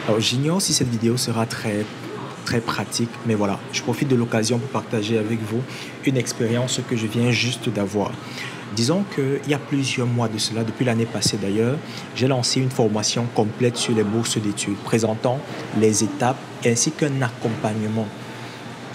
Alors, j'ignore si cette vidéo sera très pratique, mais voilà, je profite de l'occasion pour partager avec vous une expérience que je viens juste d'avoir. Disons qu'il y a plusieurs mois de cela, depuis l'année passée d'ailleurs, j'ai lancé une formation complète sur les bourses d'études, présentant les étapes ainsi qu'un accompagnement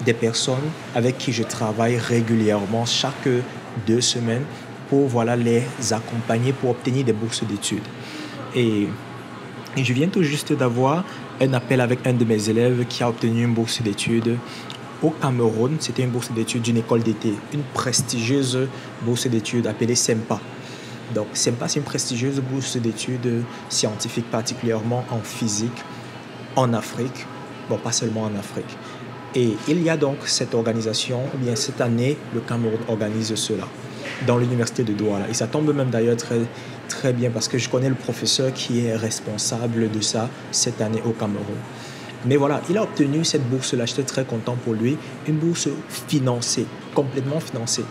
des personnes avec qui je travaille régulièrement chaque 2 semaines pour voilà, les accompagner pour obtenir des bourses d'études. Et je viens tout juste d'avoir un appel avec un de mes élèves qui a obtenu une bourse d'études au Cameroun. C'était une bourse d'études d'une école d'été, une prestigieuse bourse d'études appelée SEMPA. Donc SEMPA, c'est une prestigieuse bourse d'études scientifiques, particulièrement en physique, en Afrique. Bon, pas seulement en Afrique. Et il y a donc cette organisation, ou bien cette année, le Cameroun organise cela dans l'université de Douala. Et ça tombe même d'ailleurs très bien parce que je connais le professeur qui est responsable de ça cette année au Cameroun. Mais voilà, il a obtenu cette bourse-là, j'étais très content pour lui, une bourse financée, complètement financée.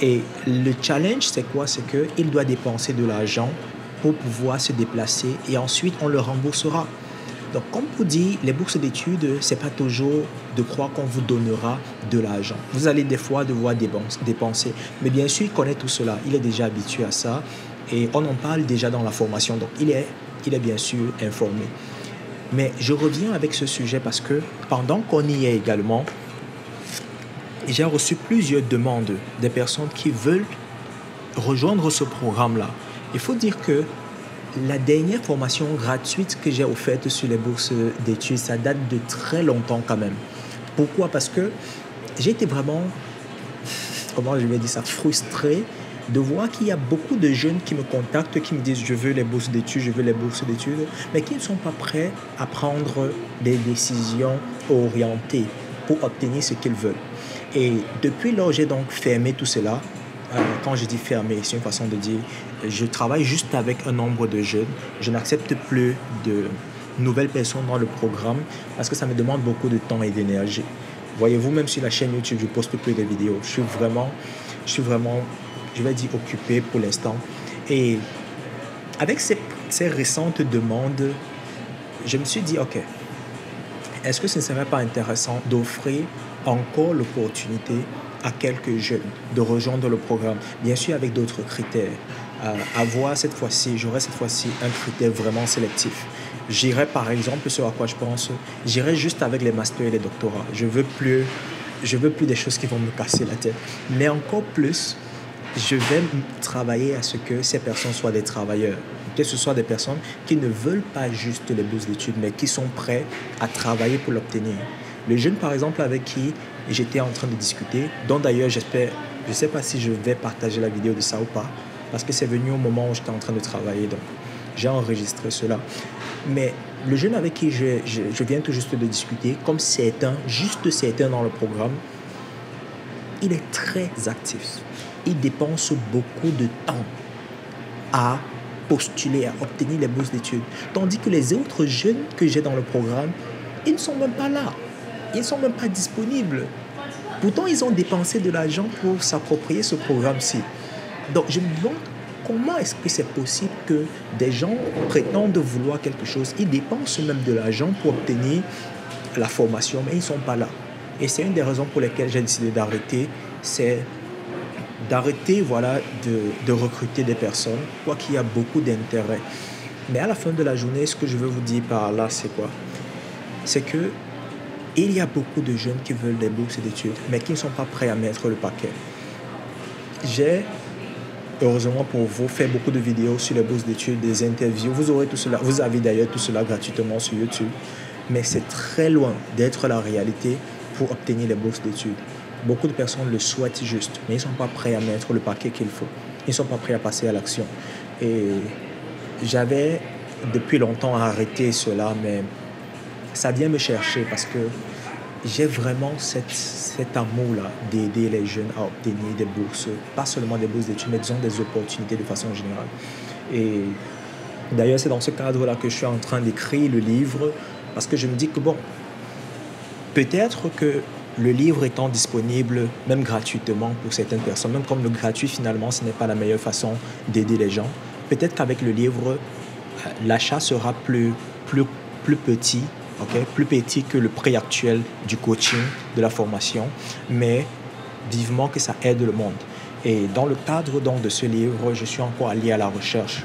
Et le challenge, c'est quoi? C'est qu'il doit dépenser de l'argent pour pouvoir se déplacer et ensuite on le remboursera. Donc, comme vous dit, les bourses d'études, ce n'est pas toujours de croire qu'on vous donnera de l'argent. Vous allez des fois devoir dépenser. Mais bien sûr, il connaît tout cela. Il est déjà habitué à ça. Et on en parle déjà dans la formation. Donc, il est bien sûr informé. Mais je reviens avec ce sujet parce que pendant qu'on y est également, j'ai reçu plusieurs demandes des personnes qui veulent rejoindre ce programme-là. Il faut dire que la dernière formation gratuite que j'ai offerte sur les bourses d'études, ça date de très longtemps quand même. Pourquoi? Parce que j'ai été vraiment, comment je vais dire ça, frustré de voir qu'il y a beaucoup de jeunes qui me contactent, qui me disent je veux les bourses d'études, je veux les bourses d'études, mais qui ne sont pas prêts à prendre des décisions orientées pour obtenir ce qu'ils veulent. Et depuis lors, j'ai donc fermé tout cela. Quand je dis fermé, c'est une façon de dire je travaille juste avec un nombre de jeunes. Je n'accepte plus de nouvelles personnes dans le programme parce que ça me demande beaucoup de temps et d'énergie. Voyez-vous, même sur la chaîne YouTube, je ne poste plus de vidéos. Je suis vraiment, je vais dire, occupé pour l'instant. Et avec ces récentes demandes, je me suis dit, OK, est-ce que ce ne serait pas intéressant d'offrir encore l'opportunité à quelques jeunes de rejoindre le programme, bien sûr avec d'autres critères. J'aurai cette fois-ci un critère vraiment sélectif. J'irai par exemple, ce à quoi je pense, j'irai juste avec les masters et les doctorats. Je veux plus des choses qui vont me casser la tête. Mais encore plus, je vais travailler à ce que ces personnes soient des travailleurs. Que ce soit des personnes qui ne veulent pas juste les bourses d'études, mais qui sont prêts à travailler pour l'obtenir. Le jeune, par exemple, avec qui j'étais en train de discuter, dont d'ailleurs je ne sais pas si je vais partager la vidéo de ça ou pas, parce que c'est venu au moment où j'étais en train de travailler, donc j'ai enregistré cela. Mais le jeune avec qui je viens tout juste de discuter, comme juste certains dans le programme, il est très actif. Il dépense beaucoup de temps à postuler, à obtenir les bourses d'études. Tandis que les autres jeunes que j'ai dans le programme, ils ne sont même pas là. Ils ne sont même pas disponibles. Pourtant, ils ont dépensé de l'argent pour s'approprier ce programme-ci. Donc, je me demande comment est-ce que c'est possible que des gens prétendent vouloir quelque chose, ils dépensent même de l'argent pour obtenir la formation, mais ils ne sont pas là. Et c'est une des raisons pour lesquelles j'ai décidé d'arrêter, c'est d'arrêter de recruter des personnes, quoi qu'il y a beaucoup d'intérêt. Mais à la fin de la journée, ce que je veux vous dire par là, c'est quoi? C'est que il y a beaucoup de jeunes qui veulent des bourses d'études, mais qui ne sont pas prêts à mettre le paquet. J'ai, heureusement pour vous, fait beaucoup de vidéos sur les bourses d'études, des interviews. Vous aurez tout cela. Vous avez d'ailleurs tout cela gratuitement sur YouTube. Mais c'est très loin d'être la réalité pour obtenir les bourses d'études. Beaucoup de personnes le souhaitent juste, mais ils ne sont pas prêts à mettre le paquet qu'il faut. Ils ne sont pas prêts à passer à l'action. Et j'avais depuis longtemps arrêté cela, mais ça vient me chercher parce que j'ai vraiment cet amour-là d'aider les jeunes à obtenir des bourses, pas seulement des bourses d'études, mais disons des opportunités de façon générale. Et d'ailleurs, c'est dans ce cadre-là que je suis en train d'écrire le livre, parce que je me dis que bon, peut-être que le livre étant disponible, même gratuitement pour certaines personnes, même comme le gratuit finalement, ce n'est pas la meilleure façon d'aider les gens, peut-être qu'avec le livre, l'achat sera plus plus petit, ok, plus petit que le prix actuel du coaching, de la formation, mais vivement que ça aide le monde. Et dans le cadre donc de ce livre, je suis encore allé à la recherche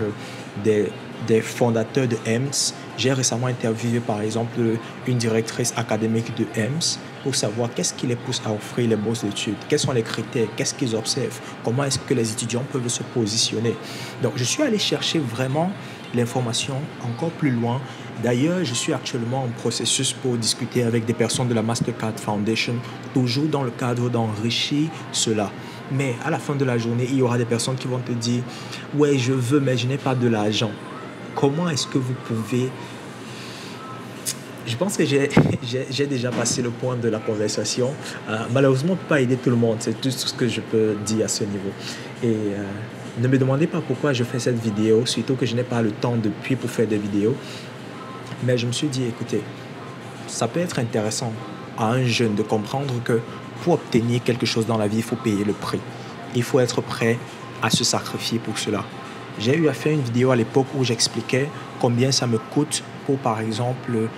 des fondateurs de EMS. J'ai récemment interviewé par exemple une directrice académique de EMS pour savoir qu'est-ce qui les pousse à offrir les bourses d'études, quels sont les critères, qu'est-ce qu'ils observent, comment est-ce que les étudiants peuvent se positionner. Donc je suis allé chercher vraiment l'information encore plus loin. D'ailleurs, je suis actuellement en processus pour discuter avec des personnes de la Mastercard Foundation, toujours dans le cadre d'enrichir cela. Mais à la fin de la journée, il y aura des personnes qui vont te dire « Ouais, je veux, mais je n'ai pas de l'argent. » Comment est-ce que vous pouvez... Je pense que j'ai déjà passé le point de la conversation. Malheureusement, on ne peut pas aider tout le monde. C'est tout ce que je peux dire à ce niveau. Et ne me demandez pas pourquoi je fais cette vidéo, surtout que je n'ai pas le temps depuis pour faire des vidéos. Mais je me suis dit, écoutez, ça peut être intéressant à un jeune de comprendre que pour obtenir quelque chose dans la vie, il faut payer le prix. Il faut être prêt à se sacrifier pour cela. J'ai eu à faire une vidéo à l'époque où j'expliquais combien ça me coûte pour, par exemple,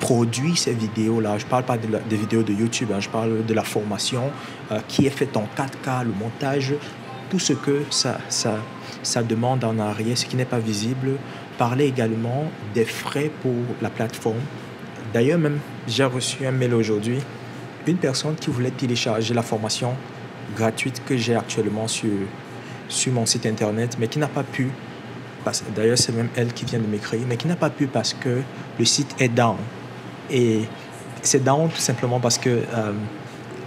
produire ces vidéos-là. Je ne parle pas des vidéos de YouTube, je parle de la formation qui est faite en 4K, le montage, tout ce que ça demande en arrière, ce qui n'est pas visible. Parler également des frais pour la plateforme. D'ailleurs, même, j'ai reçu un mail aujourd'hui, une personne qui voulait télécharger la formation gratuite que j'ai actuellement sur mon site internet, mais qui n'a pas pu, d'ailleurs c'est même elle qui vient de m'écrire, mais qui n'a pas pu parce que le site est down. Et c'est down tout simplement parce que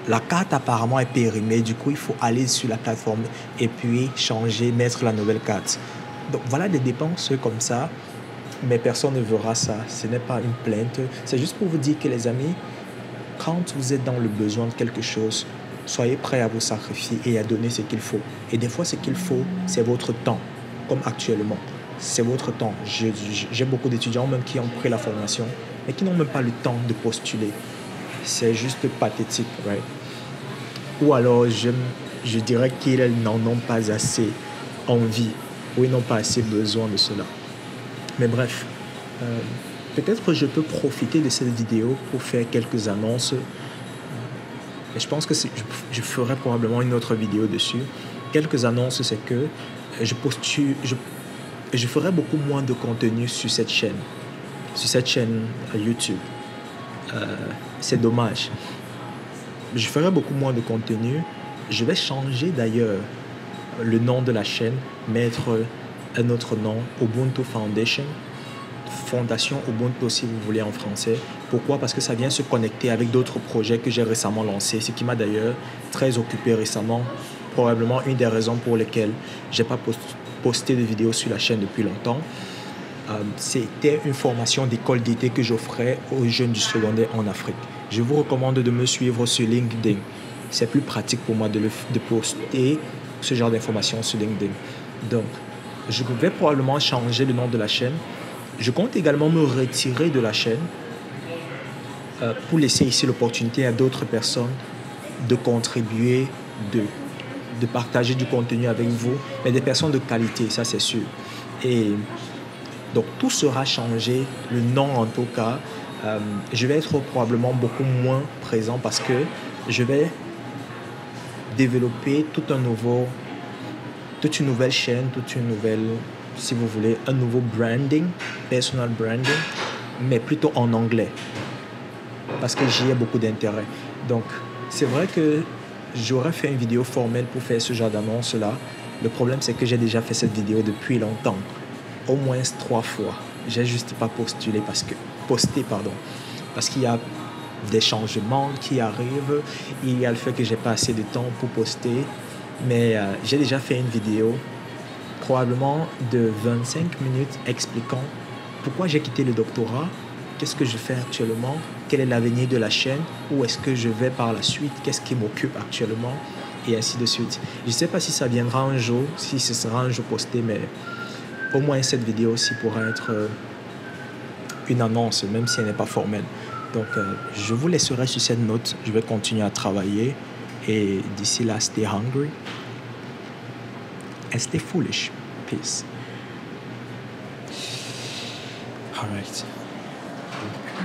la carte apparemment est périmée, du coup il faut aller sur la plateforme et puis changer, mettre la nouvelle carte. Donc voilà des dépenses comme ça, mais personne ne verra ça. Ce n'est pas une plainte. C'est juste pour vous dire que les amis, quand vous êtes dans le besoin de quelque chose, soyez prêts à vous sacrifier et à donner ce qu'il faut. Et des fois, ce qu'il faut, c'est votre temps, comme actuellement. C'est votre temps. J'ai beaucoup d'étudiants même qui ont pris la formation, mais qui n'ont même pas le temps de postuler. C'est juste pathétique, right? Ou alors, je dirais qu'ils n'en ont pas assez envie, ou ils n'ont pas assez besoin de cela. Mais bref, peut-être que je peux profiter de cette vidéo pour faire quelques annonces. Et je pense que je ferai probablement une autre vidéo dessus. Quelques annonces, c'est que je ferai beaucoup moins de contenu sur cette chaîne YouTube. C'est dommage. Je ferai beaucoup moins de contenu. Je vais changer d'ailleurs le nom de la chaîne, mettre un autre nom, Ubuntu Foundation, Fondation Ubuntu si vous voulez en français. Pourquoi? Parce que ça vient se connecter avec d'autres projets que j'ai récemment lancés, ce qui m'a d'ailleurs très occupé récemment, probablement une des raisons pour lesquelles je n'ai pas posté de vidéos sur la chaîne depuis longtemps. C'était une formation d'école d'été que j'offrais aux jeunes du secondaire en Afrique. Je vous recommande de me suivre sur LinkedIn. C'est plus pratique pour moi de poster ce genre d'informations sur LinkedIn. Donc, je vais probablement changer le nom de la chaîne. Je compte également me retirer de la chaîne pour laisser ici l'opportunité à d'autres personnes de contribuer, de partager du contenu avec vous, mais des personnes de qualité, ça c'est sûr. Et donc tout sera changé, le nom en tout cas. Je vais être probablement beaucoup moins présent parce que je vais développer toute une nouvelle chaîne, toute une nouvelle, si vous voulez, un nouveau branding, personal branding, mais plutôt en anglais, parce que j'y ai beaucoup d'intérêt. Donc, c'est vrai que j'aurais fait une vidéo formelle pour faire ce genre d'annonce-là. Le problème, c'est que j'ai déjà fait cette vidéo depuis longtemps, au moins 3 fois. J'ai juste pas posté parce qu'il y a des changements qui arrivent. Il y a le fait que j'ai pas assez de temps pour poster, mais j'ai déjà fait une vidéo probablement de 25 minutes expliquant pourquoi j'ai quitté le doctorat, qu'est-ce que je fais actuellement, quel est l'avenir de la chaîne, où est-ce que je vais par la suite, qu'est-ce qui m'occupe actuellement, et ainsi de suite. Je ne sais pas si ça viendra un jour, si ce sera un jour posté, mais au moins cette vidéo aussi pourra être une annonce, même si elle n'est pas formelle. Donc, je vous laisserai sur cette note. Je vais continuer à travailler. Et d'ici là, stay hungry and stay foolish. Peace. All right. vous.